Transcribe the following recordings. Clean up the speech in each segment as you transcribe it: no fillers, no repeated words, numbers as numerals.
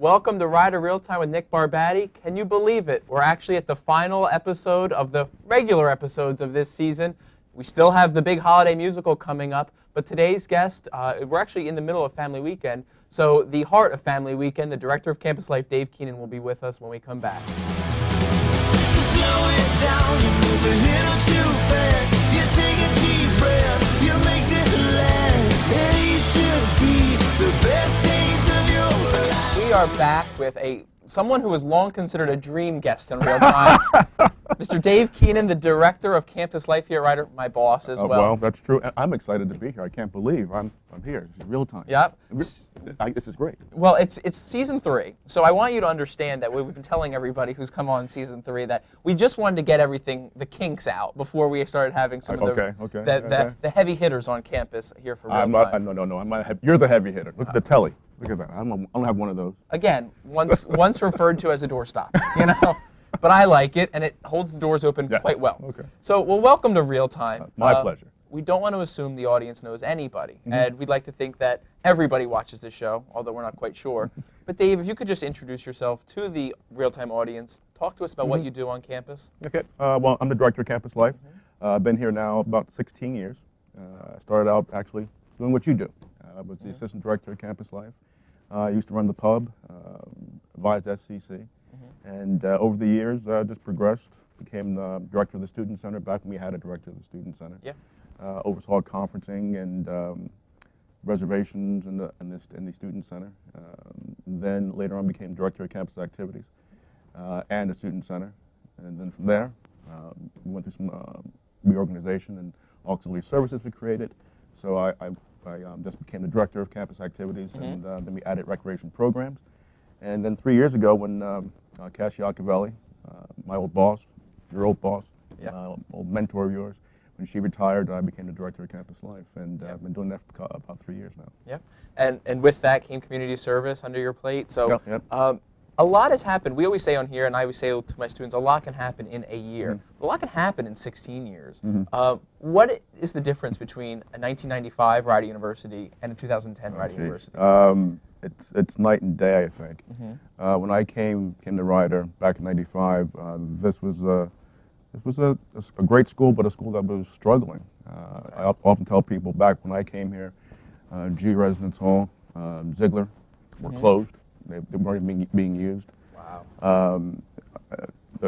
Welcome to Rider Real Time with Nick Barbati. Can you believe it? We're actually at the final episode of the regular episodes of this season. We still have the big holiday musical coming up, but today's guest, we're actually in the middle of Family Weekend, so the heart of Family Weekend, the Director of Campus Life, Dave Keenan, will be with us when we come back. So slow it down, you move a little too fast. You take a deep breath, you make this last. These should be the best days of your life. We are back with someone who was long considered a dream guest in Real Time, Mr. Dave Keenan, the Director of Campus Life here at Rider, my boss as well. Well, that's true. I'm excited to be here. I can't believe I'm here. It's Real Time. Yep. This is great. Well, it's season 3, so I want you to understand that we've been telling everybody who's come on season 3 that we just wanted to get the kinks out before we started having some of the heavy hitters on campus here for Real Time. No. I'm not you're the heavy hitter. Look at the telly. Look at that. I don't have one of those. Again, once referred to as a doorstop, But I like it, and it holds the doors open quite well. Okay. So, welcome to Real Time. My pleasure. We don't want to assume the audience knows anybody, and we'd like to think that everybody watches this show, although we're not quite sure. But Dave, if you could just introduce yourself to the Real Time audience, talk to us about what you do on campus. Okay. Well, I'm the Director of Campus Life. I've been here now about 16 years. I started out actually doing what you do. I was the Assistant Director of Campus Life. I used to run the pub, advised SCC. And over the years, just progressed, became the Director of the Student Center back when we had a Director of the Student Center. Yeah. Oversaw conferencing and reservations in the Student Center. Then later on became Director of Campus Activities and the Student Center. And then from there, we went through some reorganization and auxiliary services were created. So I just became the Director of Campus Activities, and then we added recreation programs. And then 3 years ago when Cassie Iacovelli, my old boss, your old boss, old mentor of yours, when she retired, I became the Director of Campus Life, and I've been doing that for about 3 years now. Yeah, and with that came community service under your plate. So a lot has happened. We always say on here, and I always say to my students, a lot can happen in a year. A lot can happen in 16 years. What is the difference between a 1995 Rider University and a 2010 Rider University? It's night and day, I think. When I came to Rider back in '95, this was a great school, but a school that was struggling. I often tell people back when I came here, G Residence Hall, Ziegler were closed. They weren't being used. Wow.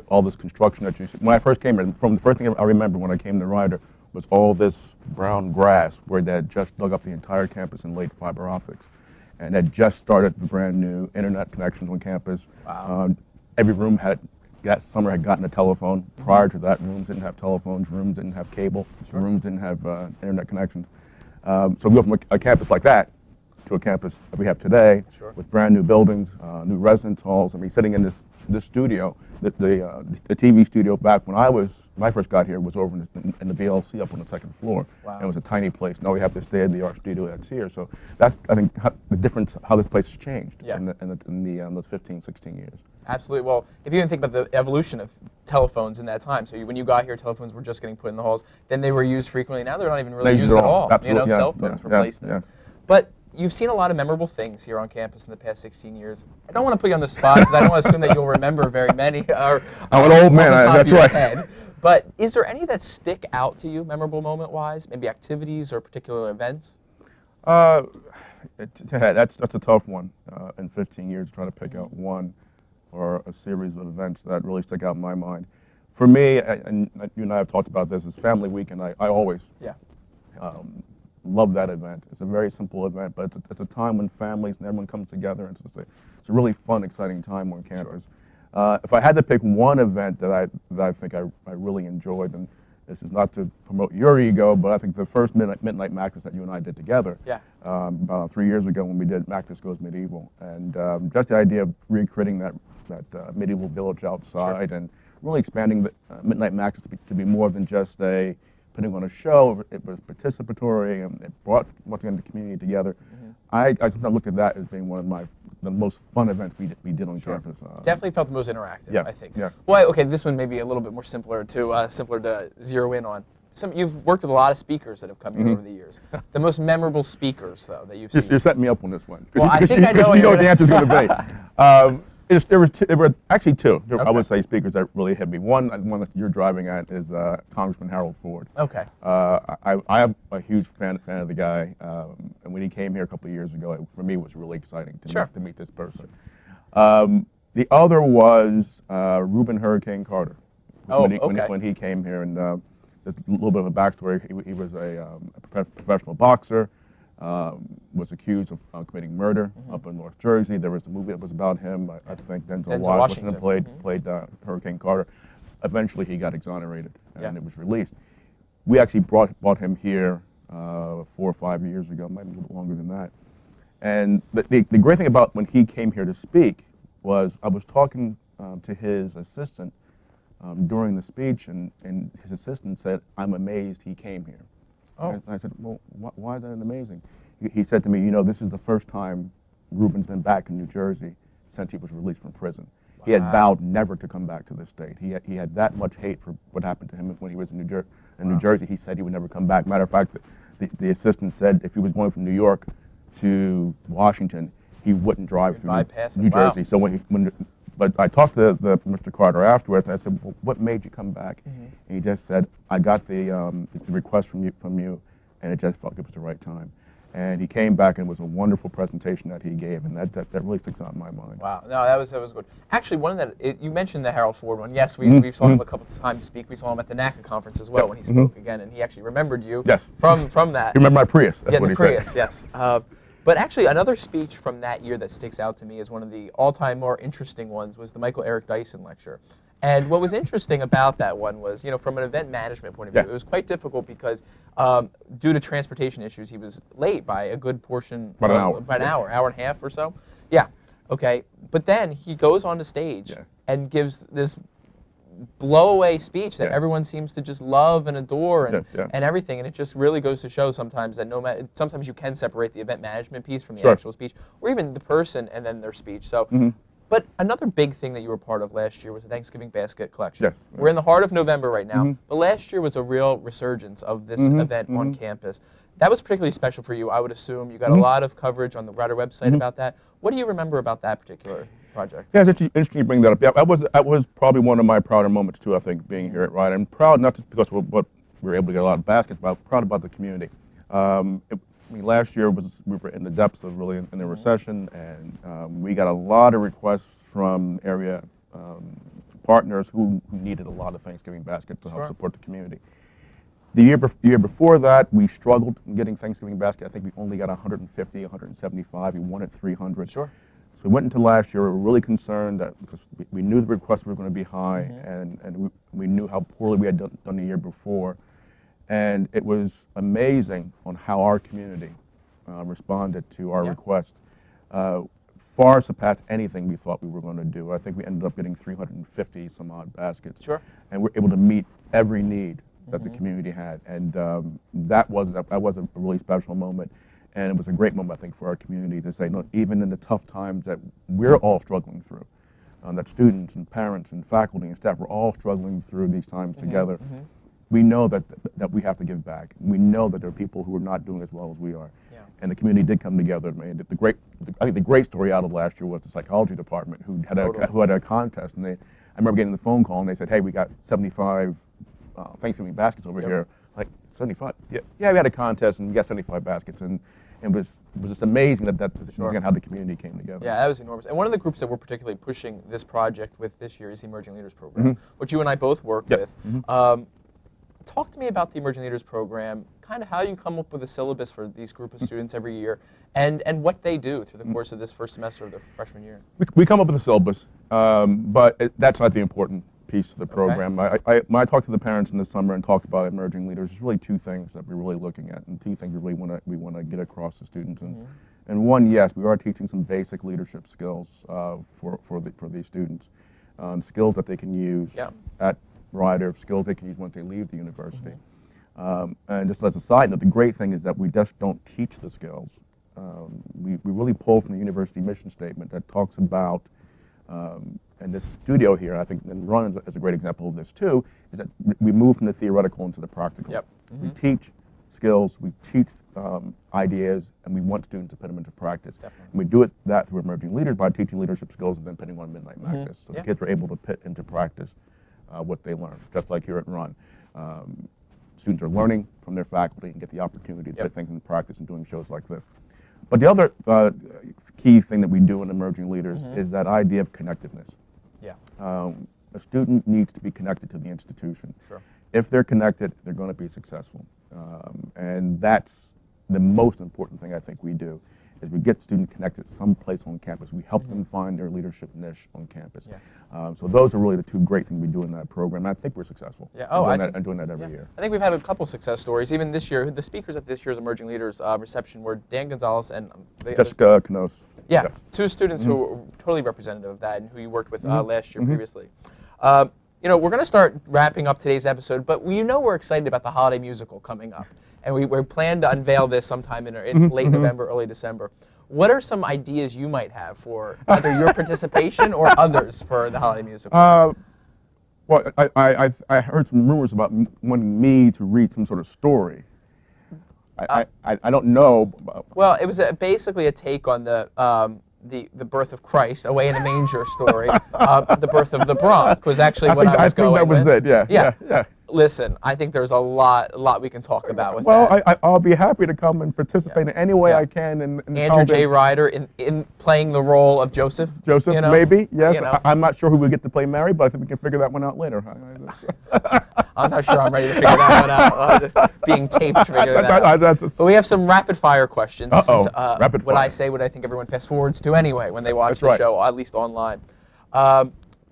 All this construction that you see. When I first came here, from the first thing I remember when I came to Rider was all this brown grass where they had just dug up the entire campus and laid fiber optics. And had just started the brand new internet connections on campus. Wow. Every room that summer had gotten a telephone. Prior to that, rooms didn't have telephones, rooms didn't have cable, rooms didn't have internet connections. So we go from a campus like that to a campus that we have today with brand new buildings, new residence halls. I mean, sitting in this studio, the TV studio back when I first got here was over in the BLC up on the second floor. Wow. And it was a tiny place. Now we have this state-of-the-art studio that's here. So that's, I think, the difference, how this place has changed in those 15, 16 years. Absolutely. Well, if you even think about the evolution of telephones in that time, so when you got here, telephones were just getting put in the halls. Then they were used frequently. Now they're not even really used at all. Absolutely. Cell phones replaced them. But you've seen a lot of memorable things here on campus in the past 16 years. I don't want to put you on the spot because I don't want to assume that you'll remember very many. I'm an old man. That's right. But is there any that stick out to you, memorable moment-wise? Maybe activities or particular events? That's a tough one in 15 years, trying to pick out one or a series of events that really stick out in my mind. For me, and you and I have talked about this, is Family Weekend. I always love that event. It's a very simple event, but it's a time when families and everyone comes together. And it's a really fun, exciting time on campus. If I had to pick one event that I think I really enjoyed, and this is not to promote your ego, but I think the first Midnight Mactus that you and I did together, about 3 years ago when we did Mactus Goes Medieval, and just the idea of recreating that medieval village outside and really expanding the Midnight Mactus to be more than just putting on a show. It was participatory and it brought once again the community together. I sometimes look at that as being one of the most fun events we did on campus. Definitely felt the most interactive, I think. Well, okay, this one may be a little bit more simpler to zero in on. You've worked with a lot of speakers that have come here over the years. The most memorable speakers, though, that you've seen. You're setting me up on this one. Well, I think I know you know what the answer's going to be. There were actually two. I Okay. would say speakers that really hit me. One that you're driving at is Congressman Harold Ford. Okay. I am a huge fan of the guy, and when he came here a couple of years ago, for me it was really exciting Sure. to meet this person. The other was Reuben Hurricane Carter. Oh, When he came here, and just a little bit of a backstory. He was a professional boxer. Was accused of committing murder up in North Jersey. There was a movie that was about him. I think Denzel Washington played Hurricane Carter. Eventually, he got exonerated, and it was released. We actually brought him here 4 or 5 years ago, maybe a little longer than that. And the great thing about when he came here to speak was I was talking to his assistant during the speech, and his assistant said, "I'm amazed he came here." Oh. And I said, "Well, why is that amazing?" He said to me, this is the first time Reuben's been back in New Jersey since he was released from prison. He had vowed never to come back to this state. He had that much hate for what happened to him when he was in New Jersey. He said he would never come back. Matter of fact, the assistant said if he was going from New York to Washington, he wouldn't drive through bypass it. New Wow. Jersey. So but I talked to Mr. Carter afterwards, and I said, "Well, what made you come back?" And he just said, "I got the request from you, and it just felt it was the right time." And he came back, and it was a wonderful presentation that he gave, and that really sticks out in my mind. Wow, no, that was good. Actually, you mentioned the Harold Ford one. Yes, we saw him a couple of times speak. We saw him at the NACA conference as well when he spoke again, and he actually remembered you. Yes. From that. You remember my Prius? That's Yeah, what the he Prius. said. Yes. But actually, another speech from that year that sticks out to me as one of the all-time more interesting ones was the Michael Eric Dyson lecture. And what was interesting about that one was, from an event management point of view, Yeah. it was quite difficult because due to transportation issues, he was late by a good portion. About an hour. About an hour and a half or so. Yeah. Okay. But then he goes on the stage and gives this blow-away speech that everyone seems to just love and adore and everything, and it just really goes to show sometimes that sometimes you can separate the event management piece from the actual speech, or even the person and then their speech. So, but another big thing that you were part of last year was the Thanksgiving basket collection. Yes. We're in the heart of November right now, but last year was a real resurgence of this event on campus. That was particularly special for you, I would assume. You got a lot of coverage on the Ryder website about that. What do you remember about that particular project? Yeah, it's interesting you bring that up. Yeah, that was probably one of my prouder moments too. I think being here at Ryder, and proud not just because of what we were able to get a lot of baskets, but proud about the community. Last year we were in the depths of really in the recession, and we got a lot of requests from area partners who needed a lot of Thanksgiving baskets to help support the community. The year before that, we struggled in getting Thanksgiving basket. I think we only got 150, 175. We wanted 300. Sure. So we went into last year, we were really concerned that because we knew the requests were going to be high, and we knew how poorly we had done the year before. And it was amazing on how our community responded to our request. Far surpassed anything we thought we were going to do. I think we ended up getting 350 some odd baskets. Sure. And we're able to meet every need that the community had. And that was a really special moment. And it was a great moment, I think, for our community to say, no, even in the tough times that we're all struggling through, that students and parents and faculty and staff are all struggling through these times together, we know that we have to give back. We know that there are people who are not doing as well as we are. Yeah. And the community did come together. I mean, I think the great story out of last year was the psychology department who had a contest, and I remember getting the phone call and they said, "Hey, we got 75 Thanksgiving baskets over here." Like 75? Yeah, we had a contest and we got 75 baskets, and it was just amazing that how the community came together. Yeah, that was enormous. And one of the groups that we're particularly pushing this project with this year is the Emerging Leaders Program, which you and I both work with. Talk to me about the Emerging Leaders Program, kind of how you come up with a syllabus for these group of students every year, and what they do through the course of this first semester of their freshman year. We come up with a syllabus, but that's not the important piece of the program. When I talked to the parents in the summer and talked about emerging leaders, there's really two things that we're really looking at, and two things we want to get across to students. And one, yes, we are teaching some basic leadership skills for these students, skills that they can use at Ryder, skills they can use once they leave the university. And just as a side note, the great thing is that we just don't teach the skills. We really pull from the university mission statement that talks about, and this studio here, I think, and Ron is a great example of this too, is that we move from the theoretical into the practical. We teach skills, we teach ideas, and we want students to put them into practice. Definitely. And we do that through Emerging Leaders by teaching leadership skills and then putting on Midnight Madness. So Yeah. the kids are able to put into practice what they learn, just like here at Run. Students are learning from their faculty and get the opportunity to Yep. put things into practice and doing shows like this. But the other key thing that we do in Emerging Leaders is that idea of connectiveness. Yeah. A student needs to be connected to the institution. Sure. If they're connected, they're going to be successful. And that's the most important thing I think we do, is we get students connected someplace on campus. We help them find their leadership niche on campus. Yeah. So those are really the two great things we do in that program. And I think we're successful Yeah. Oh, in doing that every year. I think we've had a couple success stories. Even this year, the speakers at this year's Emerging Leaders reception were Dan Gonzalez and Jessica Canos. yeah, Yes. two students who were totally representative of that and who you worked with last year Mhm. previously. You know, we're going to start wrapping up today's episode, but we're excited about the holiday musical coming up. And we plan to unveil this sometime in late November, early December. What are some ideas you might have for either your participation or others for the holiday musical? Well, I heard some rumors about wanting me to read some sort of story. I don't know. Well, it was basically a take on the birth of Christ, away in a manger story. The birth of the Bronx was actually what I was going I think that was with. it. Yeah. Listen, I think there's a lot we can talk about with Well, that. I'll be happy to come and participate in any way I can. In Andrew J. helping Ryder in playing the role of Joseph. Joseph, you know? maybe. Yes. You know. I'm not sure who will get to play Mary, but I think we can figure that one out later. I'm not sure I'm ready to figure that one out. Being taped to figure that out. But we have some rapid fire questions. This is, Rapid what I fire. say, what I think everyone fast forwards to anyway when they watch That's the right. show, at least online.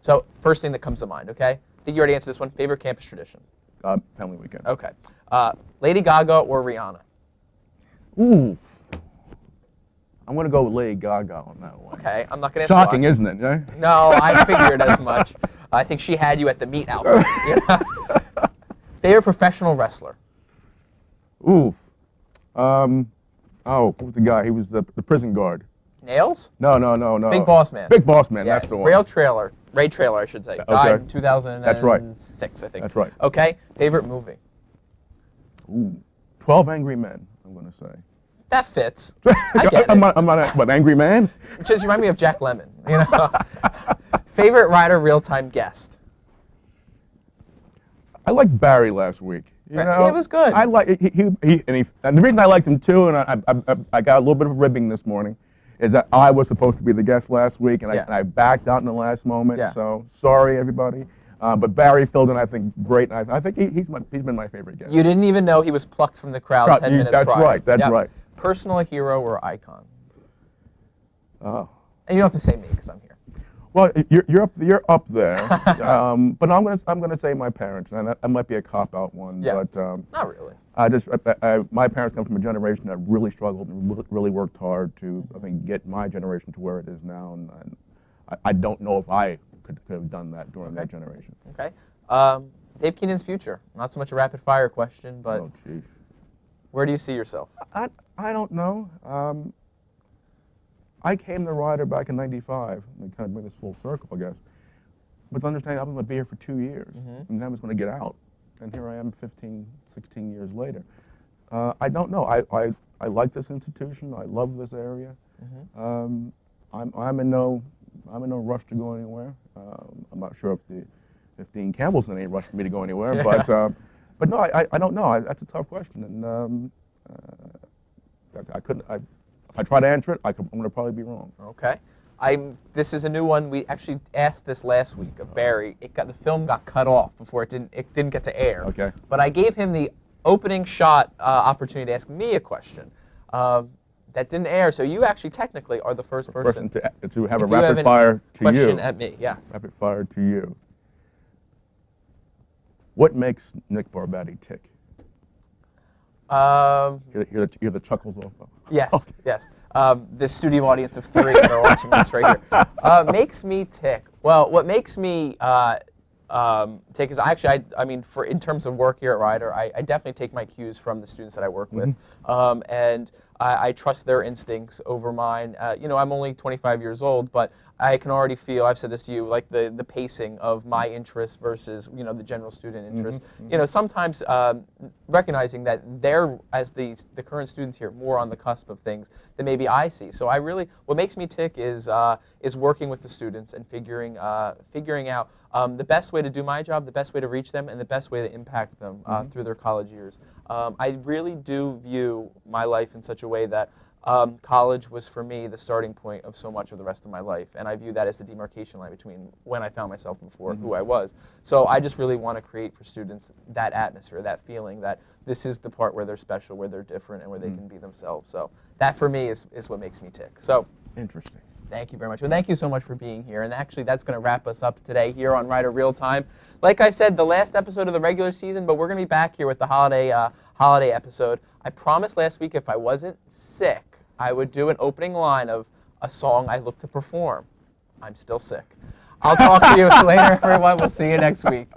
So first thing that comes to mind, okay? I think you already answered this one. Favorite campus tradition? Family weekend. Okay. Lady Gaga or Rihanna? Ooh. I'm going to go with Lady Gaga on that one. Okay, I'm not going to Shocking, isn't it? Yeah? No, I figured as much. I think she had you at the meat outfit. You know? Favorite professional wrestler? Ooh. What was the guy? He was the prison guard. Nails? No. Big Boss Man. Big Boss Man, that's the one. Ray Trailer, I should say. Okay. Died in 2006, That's right. I think. That's right. Okay, favorite movie? Ooh. 12 Angry Men, I'm going to say. That fits. I get I'm it. not what, Angry Man? Just remind me of Jack Lemmon, you know? Favorite Ryder real-time guest? I liked Barry last week. You Right, know, he was good. I like and the reason I liked him too, and I got a little bit of ribbing this morning, is that I was supposed to be the guest last week, and, Yeah. I backed out in the last moment. Yeah. So sorry, everybody. But Barry filled in, I think, great. And I think he's been my favorite guest. You didn't even know he was plucked from the crowd 10 minutes That's prior. right. That's Yep. right. Personal hero or icon? Oh. And you don't have to say me because I'm here. Well, you're up there. But I'm gonna say my parents, and that might be a cop out one. Yeah. But Not really. my parents come from a generation that really struggled and really worked hard to, I think, get my generation to where it is now, and I don't know if I could have done that during that generation. Okay. Dave Keenan's future. Not so much a rapid fire question, but Oh, jeez. where do you see yourself? I don't know. I came to Ryder back in '95, and kind of bring this full circle, I guess. But to understand, I was going to be here for 2 years, and then I was going to get out. And here I am 15, 16 years later. I don't know. I like this institution. I love this area. I'm in no rush to go anywhere. I'm not sure if Dean Campbell's in any rush for me to go anywhere, but no, I don't know. That's a tough question, and I couldn't. If I try to answer it, I'm going to probably be wrong. Okay. This is a new one. We actually asked this last week of Barry. The film got cut off before it didn't get to air. Okay. But I gave him the opening shot opportunity to ask me a question. That didn't air, so you actually technically are the first person To have a If you have rapid any fire to question you. at me. Yes. Rapid fire to you. What makes Nick Barbatti tick? Hear the chuckles off. Yes, yes. The studio audience of 3 that are watching this right here. Makes me tick. Well, what makes me tick is I mean, in terms of work here at Ryder, I definitely take my cues from the students that I work with. And I trust their instincts over mine. I'm only 25 years old, but I can already feel, I've said this to you, like the pacing of my interests versus, the general student interest. Sometimes recognizing that they're, as the current students here, more on the cusp of things than maybe I see. So what makes me tick is working with the students and figuring out the best way to do my job, the best way to reach them, and the best way to impact them through their college years. I really do view my life in such a way that college was for me the starting point of so much of the rest of my life, and I view that as the demarcation line between when I found myself before who I was. So I just really want to create for students that atmosphere, that feeling that this is the part where they're special, where they're different, and where they can be themselves. So that for me is what makes me tick. So Interesting. thank you very much. Well, thank you so much for being here. And actually, that's going to wrap us up today here on Rider Real Time. Like I said, the last episode of the regular season, but we're going to be back here with the holiday episode. I promised last week if I wasn't sick, I would do an opening line of a song I look to perform. I'm still sick. I'll talk to you later, everyone. We'll see you next week.